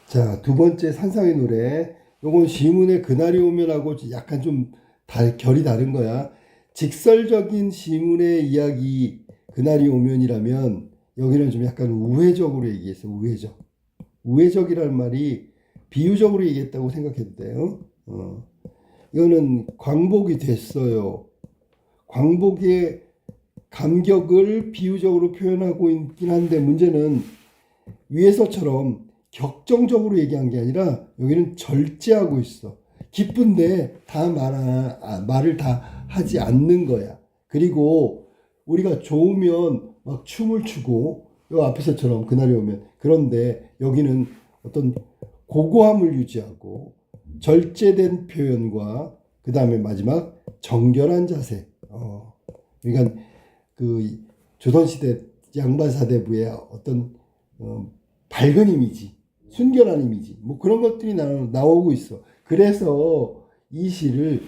자, 두 번째 산상의 노래. 요건 시문의 그날이 오면하고 약간 좀 결이 다른 거야. 직설적인 시문의 이야기 그날이 오면이라면 여기는 좀 약간 우회적으로 얘기했어. 우회적. 우회적이라는 말이 비유적으로 얘기했다고 생각해도 돼요. 이거는 광복이 됐어요. 광복의 감격을 비유적으로 표현하고 있긴 한데 문제는 위에서처럼 격정적으로 얘기한 게 아니라 여기는 절제하고 있어. 기쁜데 다 말을 다 하지 않는 거야. 그리고 우리가 좋으면 막 춤을 추고 요 앞에서처럼 그날이 오면 그런데 여기는 어떤 고고함을 유지하고 절제된 표현과 그 다음에 마지막 정결한 자세. 그러니까 그 조선시대 양반사대부의 어떤 밝은 이미지, 순결한 이미지, 뭐 그런 것들이 나오고 있어. 그래서 이 시를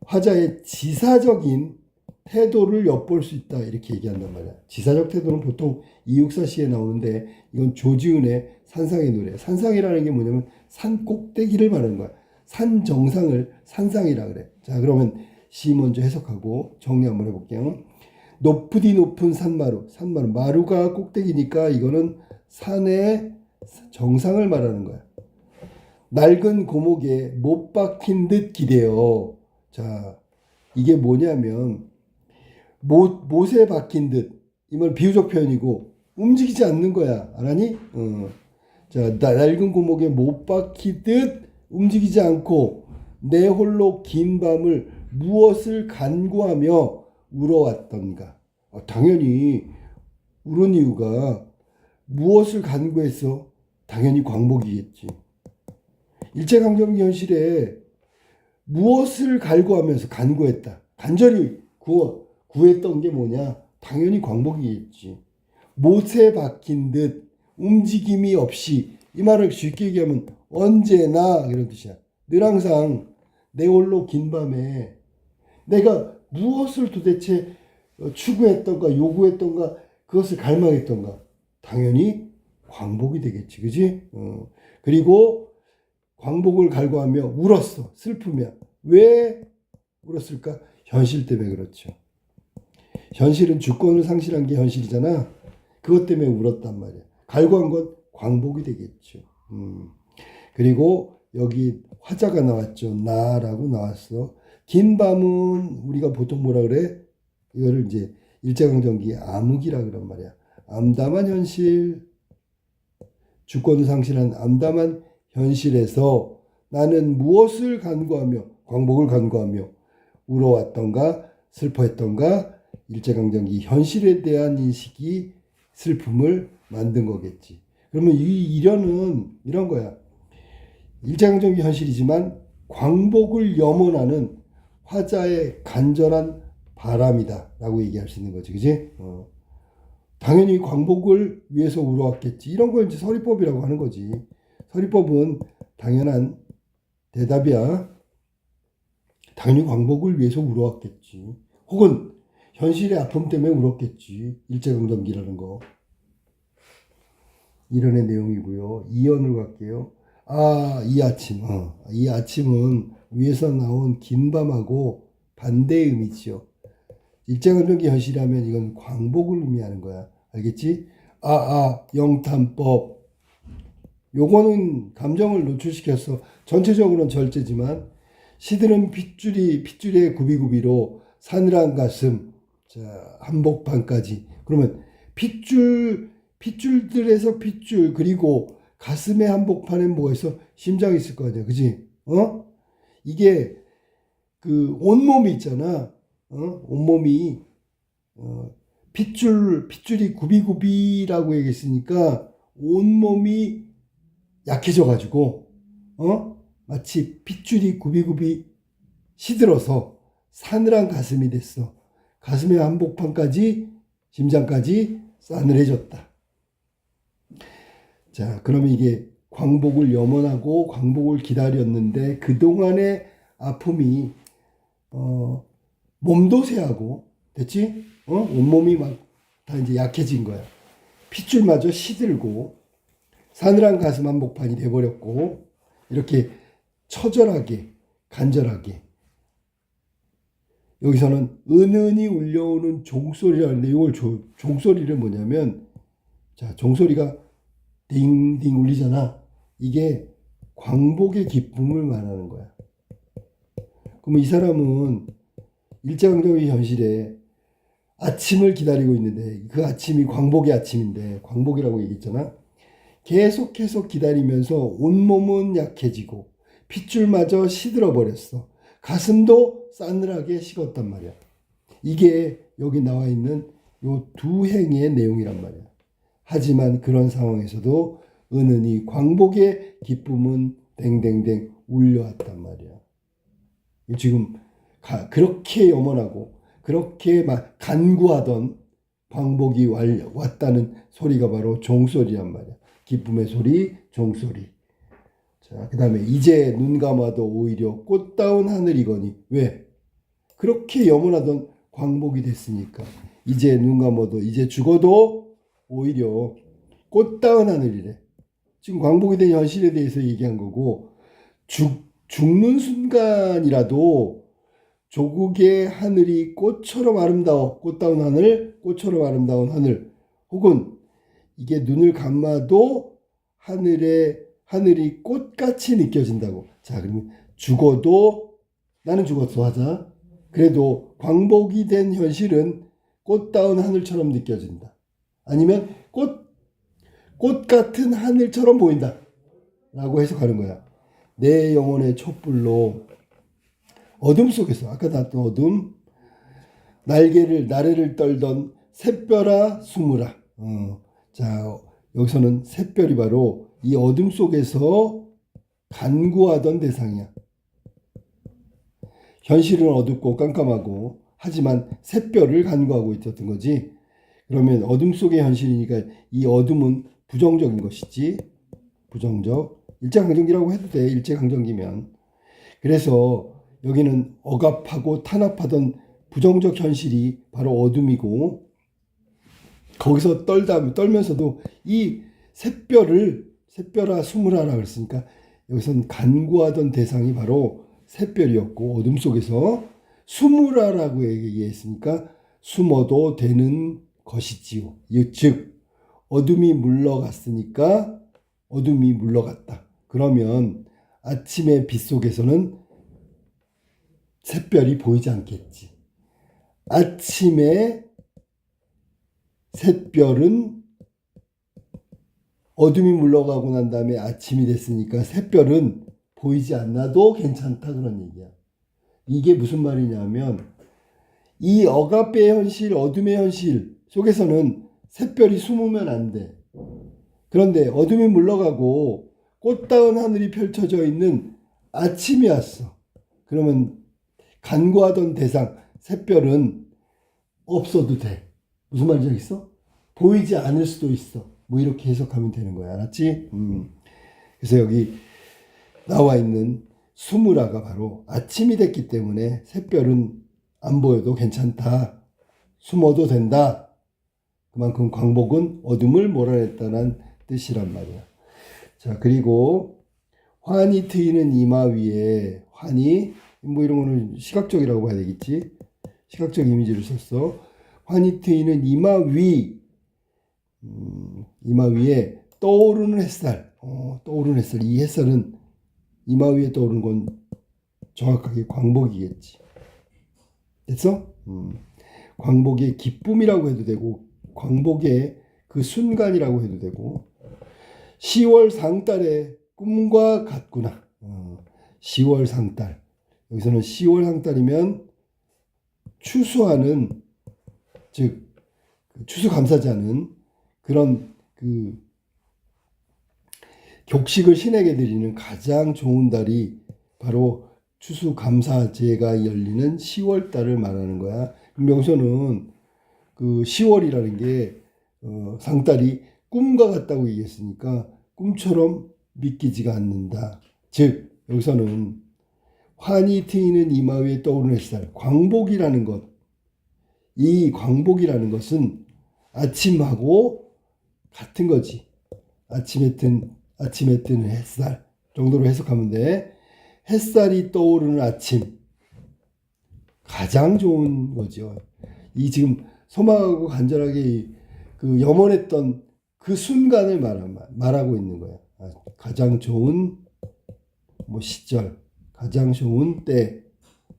화자의 지사적인 태도를 엿볼 수 있다 이렇게 얘기한단 말이야. 지사적 태도는 보통 이육사시에 나오는데 이건 조지훈의 산상의 노래. 산상이라는 게 뭐냐면 산 꼭대기를 말하는 거야. 산 정상을 산상이라 그래. 자, 그러면 시 먼저 해석하고 정리 한번 해볼게요. 높으디 높은 산마루. 산마루. 마루가 꼭대기니까 이거는 산의 정상을 말하는 거야. 낡은 고목에 못 박힌 듯 기대어. 자, 이게 뭐냐면 못에 박힌 듯. 이 말 비유적 표현이고 움직이지 않는 거야. 알았니? 자, 낡은 고목에 못 박히듯 움직이지 않고 내 홀로 긴 밤을 무엇을 간구하며 울어왔던가. 당연히 울은 이유가 무엇을 간구해서 당연히 광복이겠지. 일제강점기 현실에 무엇을 갈구하면서 간구했다. 간절히 구했던 게 뭐냐? 당연히 광복이겠지. 못에 박힌 듯 움직임이 없이 이 말을 쉽게 얘기하면 언제나 이런 뜻이야. 늘 항상 내 홀로 긴 밤에 내가 무엇을 도대체 추구했던가 요구했던가 그것을 갈망했던가 당연히 광복이 되겠지. 그지? 그리고 광복을 갈구하며 울었어. 슬프며. 왜 울었을까? 현실 때문에 그렇죠. 현실은 주권을 상실한 게 현실이잖아. 그것 때문에 울었단 말이야. 갈구한 건 광복이 되겠죠. 그리고 여기 화자가 나왔죠. 나라고 나왔어. 긴 밤은 우리가 보통 뭐라 그래? 이거를 이제 일제강점기 암흑이라 그런 말이야. 암담한 현실, 주권을 상실한 암담한 현실에서 나는 무엇을 간구하며 광복을 간구하며 울어왔던가 슬퍼했던가 일제강점기 현실에 대한 인식이 슬픔을 만든 거겠지. 그러면 이 일연은 이런 거야. 일제강점기 현실이지만 광복을 염원하는 화자의 간절한 바람이다 라고 얘기할 수 있는 거지. 그지? 당연히 광복을 위해서 울어왔겠지. 이런 걸 이제 서리법이라고 하는 거지. 서리법은 당연한 대답이야. 당연히 광복을 위해서 울어왔겠지. 혹은 현실의 아픔 때문에 울었겠지. 일제강점기라는 거. 이런의 내용이고요. 이연으로 갈게요. 이 아침. 이 아침은 위에서 나온 긴 밤하고 반대의 의미지요. 일제강점기 현실이라면 이건 광복을 의미하는 거야. 알겠지? 영탄법. 요거는 감정을 노출시켜서 전체적으로는 절제지만 시들은 핏줄의 구비구비로 사늘한 가슴, 자, 한복판까지. 그러면 핏줄들에서 핏줄, 그리고 가슴의 한복판에 뭐가 있어? 심장이 있을 거 아니야. 그지? 이게 그 온몸이 있잖아. 온몸이 핏줄이 구비구비라고 얘기했으니까 온몸이 약해져 가지고 마치 핏줄이 구비구비 시들어서 사늘한 가슴이 됐어. 가슴의 한복판까지 심장까지 싸늘해졌다. 자, 그러면 이게 광복을 염원하고 광복을 기다렸는데 그동안의 아픔이 몸도 쇠하고 됐지? 온몸이 막 다 이제 약해진 거야. 핏줄마저 시들고 사늘한 가슴 한복판이 돼버렸고 이렇게 처절하게 간절하게 여기서는 은은히 울려오는 종소리라는데 이걸 종소리를 뭐냐면 자 종소리가 딩딩 울리잖아. 이게 광복의 기쁨을 말하는 거야. 그럼 이 사람은 일제강점기 현실에 아침을 기다리고 있는데 그 아침이 광복의 아침인데 광복이라고 얘기했잖아. 계속해서 기다리면서 온몸은 약해지고 핏줄마저 시들어 버렸어. 가슴도 싸늘하게 식었단 말이야. 이게 여기 나와 있는 요 두 행의 내용이란 말이야. 하지만 그런 상황에서도 은은히 광복의 기쁨은 댕댕댕 울려왔단 말이야. 지금 그렇게 염원하고 그렇게 막 간구하던 광복이 왔다는 소리가 바로 종소리란 말이야. 기쁨의 소리, 종소리. 자, 그 다음에 이제 눈 감아도 오히려 꽃다운 하늘이거니. 왜? 그렇게 염원하던 광복이 됐으니까. 이제 눈 감아도 이제 죽어도 오히려 꽃다운 하늘이래. 지금 광복이 된 현실에 대해서 얘기한 거고 죽는 순간이라도 조국의 하늘이 꽃처럼 아름다워 꽃다운 하늘, 꽃처럼 아름다운 하늘 혹은 이게 눈을 감아도 하늘이 꽃같이 느껴진다고. 자, 그러면 죽어도 나는 죽었어 하자. 그래도 광복이 된 현실은 꽃다운 하늘처럼 느껴진다. 아니면 꽃 같은 하늘처럼 보인다. 라고 해석하는 거야. 내 영혼의 촛불로 어둠 속에서 아까 나왔던 어둠 나래를 떨던 샛별아 숨으라. 자 여기서는 샛별이 바로 이 어둠 속에서 간구하던 대상이야. 현실은 어둡고 깜깜하고 하지만 샛별을 간구하고 있었던 거지. 그러면 어둠 속의 현실이니까 이 어둠은 부정적인 것이지. 부정적. 일제강점기라고 해도 돼. 일제강점기면. 그래서 여기는 억압하고 탄압하던 부정적 현실이 바로 어둠이고 거기서 떨면서도 이 샛별아 숨으라라 그랬으니까 여기서는 간구하던 대상이 바로 샛별이었고 어둠 속에서 숨으라라고 얘기했으니까 숨어도 되는 것이지요. 즉 어둠이 물러갔으니까 어둠이 물러갔다. 그러면 아침의 빛 속에서는 샛별이 보이지 않겠지. 아침에 샛별은 어둠이 물러가고 난 다음에 아침이 됐으니까 샛별은 보이지 않아도 괜찮다 그런 얘기야. 이게 무슨 말이냐면 이 억압의 현실, 어둠의 현실 속에서는 샛별이 숨으면 안 돼. 그런데 어둠이 물러가고 꽃다운 하늘이 펼쳐져 있는 아침이 왔어. 그러면 간구하던 대상 샛별은 없어도 돼. 무슨 말인지 알겠어? 보이지 않을 수도 있어. 뭐 이렇게 해석하면 되는 거야. 알았지? 그래서 여기 나와 있는 수무라가 바로 아침이 됐기 때문에 샛별은 안 보여도 괜찮다. 숨어도 된다. 그만큼 광복은 어둠을 몰아냈다는 뜻이란 말이야. 자, 그리고 환히 트이는 이마 위에 환히 뭐 이런 거는 시각적이라고 봐야 되겠지. 시각적 이미지를 썼어. 환히 트이는 이마 위에 떠오르는 햇살. 떠오르는 햇살. 이 햇살은 이마 위에 떠오르는 건 정확하게 광복이겠지. 됐어? 광복의 기쁨이라고 해도 되고 광복의 그 순간이라고 해도 되고 10월 상달의 꿈과 같구나. 10월 상달. 여기서는 10월 상달이면 추수하는 즉 추수감사자는 그런 그 격식을 신에게 드리는 가장 좋은 달이 바로 추수감사제가 열리는 10월 달을 말하는 거야. 여기서는 그 10월이라는 게 상달이 꿈과 같다고 얘기했으니까 꿈처럼 믿기지가 않는다. 즉 여기서는 환히 트이는 이마 위에 떠오르는 햇살, 광복이라는 것, 이 광복이라는 것은 아침하고 같은 거지. 아침에 뜨는 햇살 정도로 해석하면 돼. 햇살이 떠오르는 아침. 가장 좋은 거죠. 이 지금 소망하고 간절하게 그 염원했던 그 순간을 말하고 있는 거야. 가장 좋은 뭐 시절, 가장 좋은 때,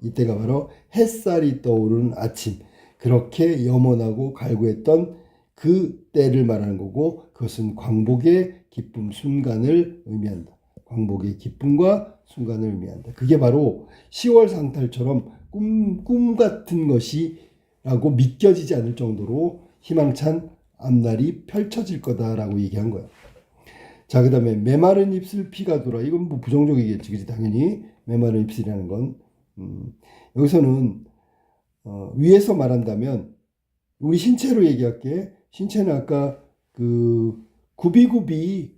이때가 바로 햇살이 떠오르는 아침. 그렇게 염원하고 갈구했던 그 때를 말하는 거고, 그것은 광복의 기쁨 순간을 의미한다. 광복의 기쁨과 순간을 의미한다. 그게 바로 10월 상탈처럼 꿈 같은 것이라고 믿겨지지 않을 정도로 희망찬 앞날이 펼쳐질 거다라고 얘기한 거야. 자, 그 다음에 메마른 입술 피가 돌아. 이건 뭐 부정적이겠지, 그지? 당연히 메마른 입술이라는 건 여기서는 위에서 말한다면 우리 신체로 얘기할게. 신체는 아까 그 구비구비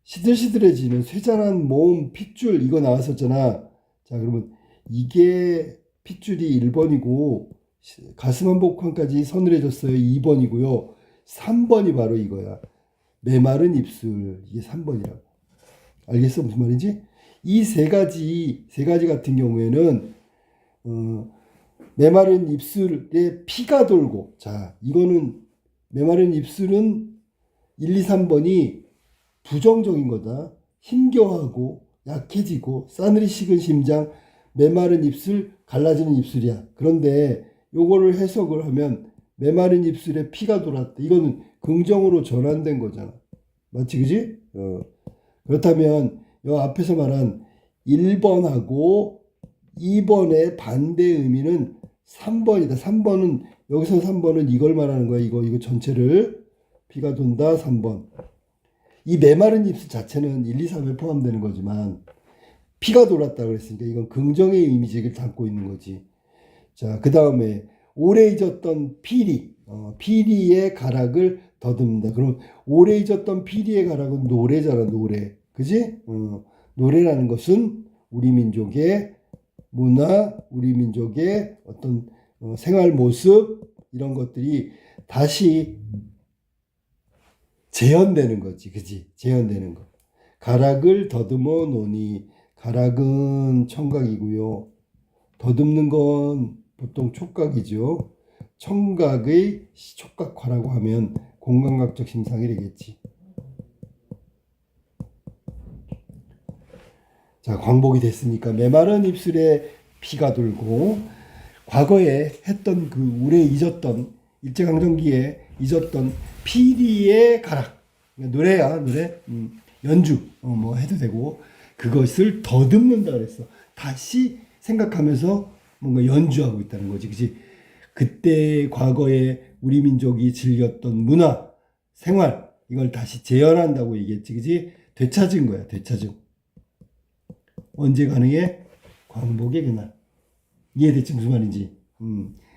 시들시들해지는 쇠잔한 몸 핏줄 이거 나왔었잖아. 자, 그러면 이게 핏줄이 1번이고 가슴 한복판까지 서늘해졌어요. 2번이고요. 3번이 바로 이거야. 메마른 입술. 이게 3번이라고. 알겠어? 무슨 말인지? 이 세 가지 같은 경우에는 메마른 입술에 피가 돌고, 자, 이거는 메마른 입술은 1, 2, 3번이 부정적인 거다. 힘겨워하고 약해지고 싸늘히 식은 심장, 메마른 입술, 갈라지는 입술이야. 그런데 요거를 해석을 하면 메마른 입술에 피가 돌았다. 이거는 긍정으로 전환된 거잖아. 맞지, 그지? 그렇다면 요 앞에서 말한 1번하고 2번의 반대 의미는 3번이다. 3번은 여기서 3번은 이걸 말하는 거야. 이거 전체를 피가 돈다. 3번. 이 메마른 입술 자체는 1, 2, 3에 포함되는 거지만 피가 돌았다고 그랬으니까 이건 긍정의 이미지를 담고 있는 거지. 자, 그 다음에 오래 잊었던 피리의 가락을 더듬는다. 그럼 오래 잊었던 피리의 가락은 노래잖아, 노래. 그지? 노래라는 것은 우리 민족의 문화, 우리 민족의 어떤 생활 모습, 이런 것들이 다시 재현되는 거지. 그지? 재현되는 거. 가락을 더듬어 놓으니, 가락은 청각이고요. 더듬는 건 보통 촉각이죠. 청각의 촉각화라고 하면 공감각적 심상이 되겠지. 자, 광복이 됐으니까 메마른 입술에 피가 돌고, 과거에 했던 그 오래 잊었던, 일제강점기에 잊었던 피리의 가락, 노래야, 노래, 연주 뭐 해도 되고, 그것을 더듬는다 그랬어. 다시 생각하면서 뭔가 연주하고 있다는 거지. 그치? 그때 과거에 우리 민족이 즐겼던 문화, 생활, 이걸 다시 재현한다고 얘기했지. 그치? 되찾은 거야. 되찾은. 언제 가능해? 광복의 그날. 이해됐지? 무슨 말인지.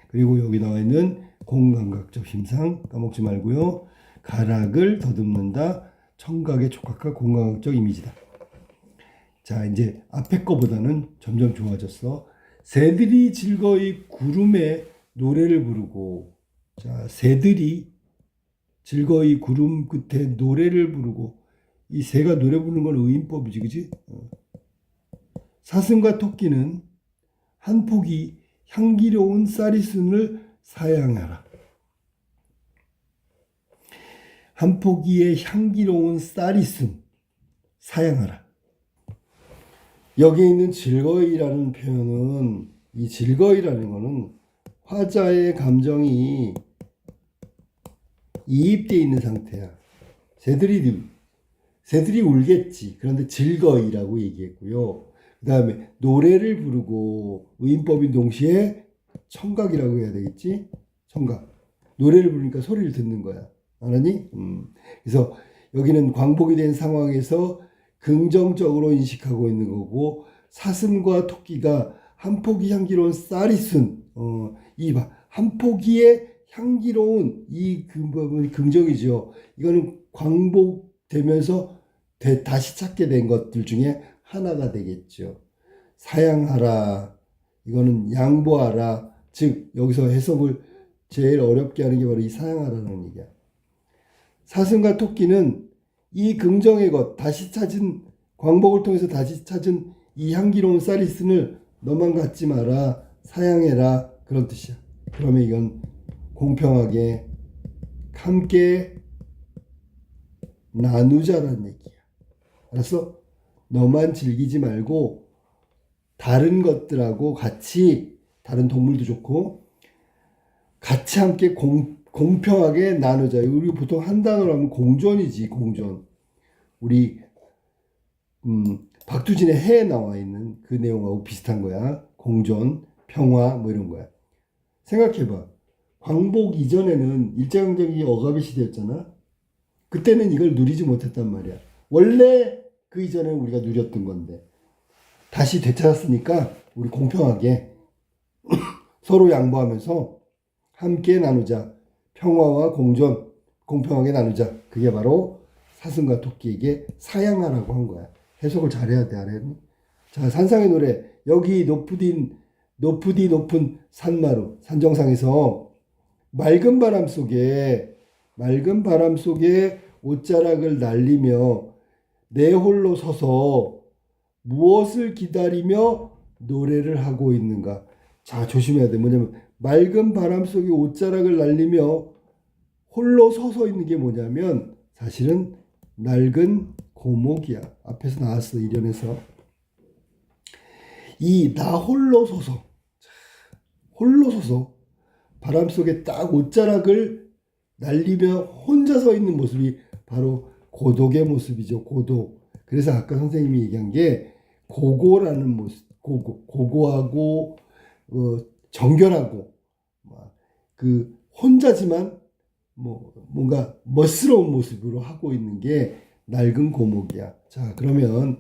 그리고 여기 나와 있는 공감각적 심상 까먹지 말고요. 가락을 더듬는다. 청각의 촉각과 공감각적 이미지다. 자, 이제 앞에 거보다는 점점 좋아졌어. 새들이 즐거이 구름에 노래를 부르고, 자, 새들이 즐거이 구름 끝에 노래를 부르고, 이 새가 노래 부르는 건 의인법이지, 그지? 사슴과 토끼는 한 포기 향기로운 쌀이순을 사양하라. 한 포기의 향기로운 쌀이순 사양하라. 여기 있는 즐거이라는 표현은, 이 즐거이라는 거는 화자의 감정이 이입되어 있는 상태야. 새들이 울겠지. 그런데 즐거이라고 얘기했고요. 그 다음에 노래를 부르고, 의인법인 동시에 청각이라고 해야 되겠지? 청각. 노래를 부르니까 소리를 듣는 거야. 알았니? 그래서 여기는 광복이 된 상황에서 긍정적으로 인식하고 있는 거고, 사슴과 토끼가 한 포기 향기로운 쌀이 쓴, 한 포기의 향기로운 이 부분이 긍정이죠. 이거는 광복되면서 다시 찾게 된 것들 중에 하나가 되겠죠. 사양하라. 이거는 양보하라. 즉, 여기서 해석을 제일 어렵게 하는 게 바로 이 사양하라는 얘기야. 사슴과 토끼는 이 긍정의 것, 다시 찾은 광복을 통해서 다시 찾은 이 향기로운 쌀이 있음을 너만 갖지 마라, 사양해라, 그런 뜻이야. 그러면 이건 공평하게 함께 나누자라는 얘기야. 알았어? 너만 즐기지 말고 다른 것들하고 같이, 다른 동물도 좋고 같이 함께 공평하게 나누자. 우리 보통 한 단어로 하면 공존이지, 공존. 우리 박두진의 해에 나와 있는 그 내용하고 비슷한 거야. 공존, 평화 뭐 이런 거야. 생각해봐. 광복 이전에는 일제강점기 억압의 시대였잖아. 그때는 이걸 누리지 못했단 말이야. 원래 그 이전에 우리가 누렸던 건데 다시 되찾았으니까 우리 공평하게 서로 양보하면서 함께 나누자. 평화와 공존, 공평하게 나누자. 그게 바로 사슴과 토끼에게 사양하라고 한 거야. 해석을 잘해야 돼, 알았니? 자, 산상의 노래. 여기 높은 산마루, 산정상에서 맑은 바람 속에 옷자락을 날리며 내 홀로 서서 무엇을 기다리며 노래를 하고 있는가. 자, 조심해야 돼. 뭐냐면 맑은 바람 속에 옷자락을 날리며 홀로 서서 있는 게 뭐냐면 사실은 낡은 고목이야. 앞에서 나왔어, 이련에서. 이 나 홀로 서서 바람 속에 딱 옷자락을 날리며 혼자 서 있는 모습이 바로 고독의 모습이죠. 고독. 그래서 아까 선생님이 얘기한 게 고고라는 모습, 고고하고 정결하고 그 혼자지만 뭔가 멋스러운 모습으로 하고 있는 게 낡은 고목이야. 자, 그러면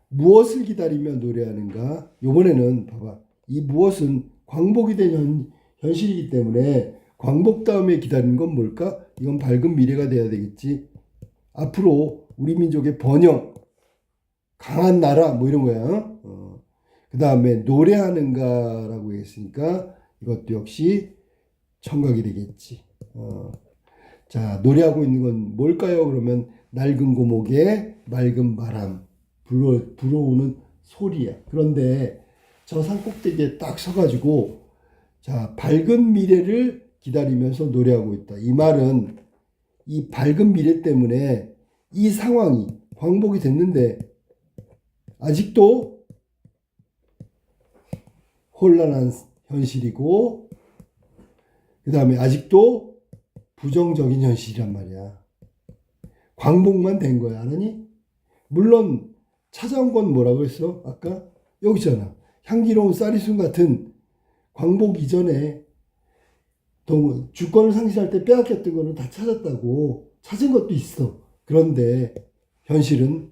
무엇을 기다리며 노래하는가? 이번에는 봐봐. 이 무엇은 광복이 된 현실이기 때문에 광복 다음에 기다리는 건 뭘까? 이건 밝은 미래가 돼야 되겠지. 앞으로 우리 민족의 번영, 강한 나라 뭐 이런 거야. 그 다음에 노래하는가라고 했으니까 이것도 역시 청각이 되겠지. 자, 노래하고 있는 건 뭘까요? 그러면 낡은 고목에 맑은 바람, 불어오는 소리야. 그런데 저 산꼭대기에 딱 서가지고 자, 밝은 미래를 기다리면서 노래하고 있다. 이 말은 이 밝은 미래 때문에 이 상황이 광복이 됐는데 아직도 혼란한 현실이고 그 다음에 아직도 부정적인 현실이란 말이야. 광복만 된 거야. 알았니? 물론 찾아온 건 뭐라고 했어? 아까 여기 있잖아. 향기로운 쌀이순 같은 광복 이전에 주권을 상실할 때 빼앗겼던 거는 다 찾았다고. 찾은 것도 있어. 그런데 현실은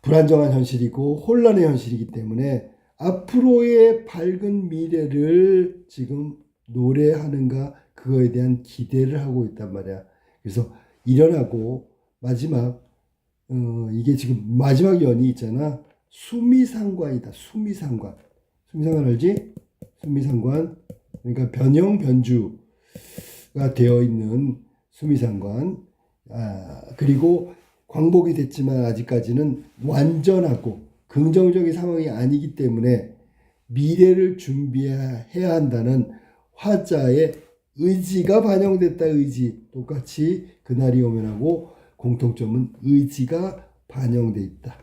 불안정한 현실이고 혼란의 현실이기 때문에 앞으로의 밝은 미래를 지금 노래하는가 그거에 대한 기대를 하고 있단 말이야. 그래서 일어나고 마지막 이게 지금 마지막 연이 있잖아. 수미상관이다. 수미상관. 수미상관 알지? 수미상관. 그러니까 변형 변주가 되어 있는 수미상관. 그리고 광복이 됐지만 아직까지는 완전하고 긍정적인 상황이 아니기 때문에 미래를 준비해야 한다는 화자의 의지가 반영됐다. 의지. 똑같이 그날이 오면 하고 공통점은 의지가 반영돼 있다.